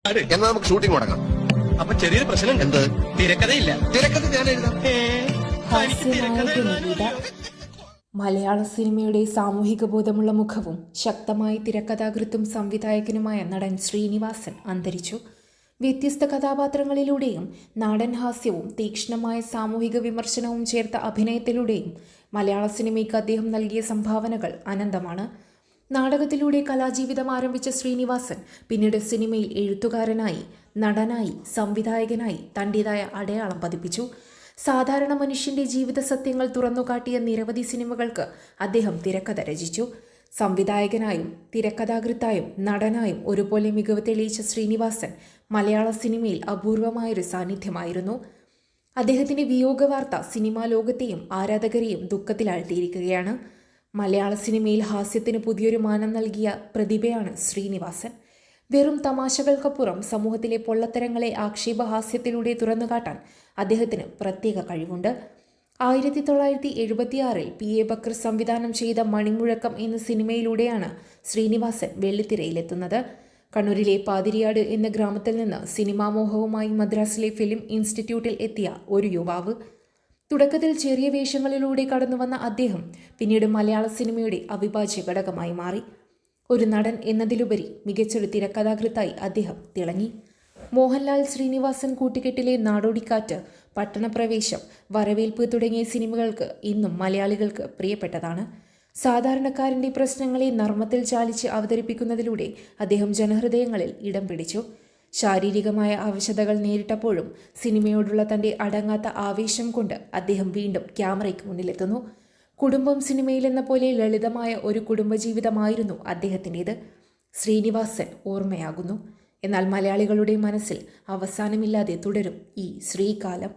എന്നാ നമുക്ക് ഷൂട്ടിംഗ് മുടങ്ങാം. അപ്പൊ ചെറിയൊരു പ്രശ്നം. എന്ത്? തിരക്കഥയില്ല. തിരക്കഥ ഞാൻ എഴുതാം. മലയാള സിനിമയുടെ സാമൂഹിക ബോധമുള്ള മുഖവും ശക്തമായ തിരക്കഥാകൃത്തും സംവിധായകനുമായ നടൻ ശ്രീനിവാസൻ അന്തരിച്ചു. വ്യത്യസ്ത കഥാപാത്രങ്ങളിലൂടെയും നാടൻ ഹാസ്യവും തീക്ഷ്ണമായ സാമൂഹിക വിമർശനവും ചേർത്ത അഭിനയത്തിലൂടെയും മലയാള സിനിമയ്ക്ക് അദ്ദേഹം നൽകിയ സംഭാവനകൾ അനന്തമാണ്. നാടകത്തിലൂടെ കലാജീവിതം ആരംഭിച്ച ശ്രീനിവാസൻ പിന്നീട് സിനിമയിൽ എഴുത്തുകാരനായി, നടനായി, സംവിധായകനായി തൻ്റേതായ അടയാളം പതിപ്പിച്ചു. സാധാരണ മനുഷ്യന്റെ ജീവിത സത്യങ്ങൾ തുറന്നുകാട്ടിയ നിരവധി സിനിമകൾക്ക് അദ്ദേഹം തിരക്കഥ രചിച്ചു. സംവിധായകനായും തിരക്കഥാകൃത്തായും നടനായും ഒരുപോലെ മികവ് തെളിയിച്ച ശ്രീനിവാസൻ മലയാള സിനിമയിൽ അപൂർവമായൊരു സാന്നിധ്യമായിരുന്നു. അദ്ദേഹത്തിന്റെ വിയോഗവാർത്ത സിനിമാ ലോകത്തെയും ആരാധകരെയും ദുഃഖത്തിലാഴ്ത്തിയിരിക്കുകയാണ്. മലയാള സിനിമയിൽ ഹാസ്യത്തിന് പുതിയൊരു മാനം നൽകിയ പ്രതിഭയാണ് ശ്രീനിവാസൻ. വെറും തമാശകൾക്കപ്പുറം സമൂഹത്തിലെ പൊള്ളത്തരങ്ങളെ ആക്ഷേപഹാസ്യത്തിലൂടെ തുറന്നുകാട്ടാൻ അദ്ദേഹത്തിന് പ്രത്യേക കഴിവുണ്ട്. 1976 PA ബക്കർ സംവിധാനം ചെയ്ത മണിമുഴക്കം എന്ന സിനിമയിലൂടെയാണ് ശ്രീനിവാസൻ വെള്ളിത്തിരയിലെത്തുന്നത്. കണ്ണൂരിലെ പാതിരിയാട് എന്ന ഘരാമത്തിൽ നിന്ന് സിനിമാമോഹവുമായി മദ്രാസിലെ ഫിലിം ഇൻസ്റ്റിറ്റ്യൂട്ടിൽ എത്തിയ ഒരു യുവാവ്. തുടക്കത്തിൽ ചെറിയ വേഷങ്ങളിലൂടെ കടന്നുവന്ന അദ്ദേഹം പിന്നീട് മലയാള സിനിമയുടെ അവിഭാജ്യ ഘടകമായി മാറി. ഒരു നടൻ എന്നതിലുപരി മികച്ചൊരു തിരക്കഥാകൃത്തായി അദ്ദേഹം തിളങ്ങി. മോഹൻലാൽ ശ്രീനിവാസൻ കൂട്ടുകെട്ടിലെ നാടോടിക്കാറ്റ്, പട്ടണപ്രവേശം, വരവേൽപ്പ് തുടങ്ങിയ സിനിമകൾക്ക് ഇന്നും മലയാളികൾക്ക് പ്രിയപ്പെട്ടതാണ്. സാധാരണക്കാരൻ്റെ പ്രശ്നങ്ങളെ നർമ്മത്തിൽ ചാലിച്ച് അവതരിപ്പിക്കുന്നതിലൂടെ അദ്ദേഹം ജനഹൃദയങ്ങളിൽ ഇടം പിടിച്ചു. ശാരീരികമായ അവശതകൾ നേരിട്ടപ്പോഴും സിനിമയോടുള്ള തൻ്റെ അടങ്ങാത്ത ആവേശം കൊണ്ട് അദ്ദേഹം വീണ്ടും ക്യാമറയ്ക്ക് മുന്നിലെത്തുന്നു. കുടുംബം സിനിമയിലെന്ന പോലെ ലളിതമായ ഒരു കുടുംബജീവിതമായിരുന്നു അദ്ദേഹത്തിൻ്റേത്. ശ്രീനിവാസൻ ഓർമ്മയാകുന്നു. എന്നാൽ മലയാളികളുടെ മനസ്സിൽ അവസാനമില്ലാതെ തുടരും ഈ ശ്രീകാലം.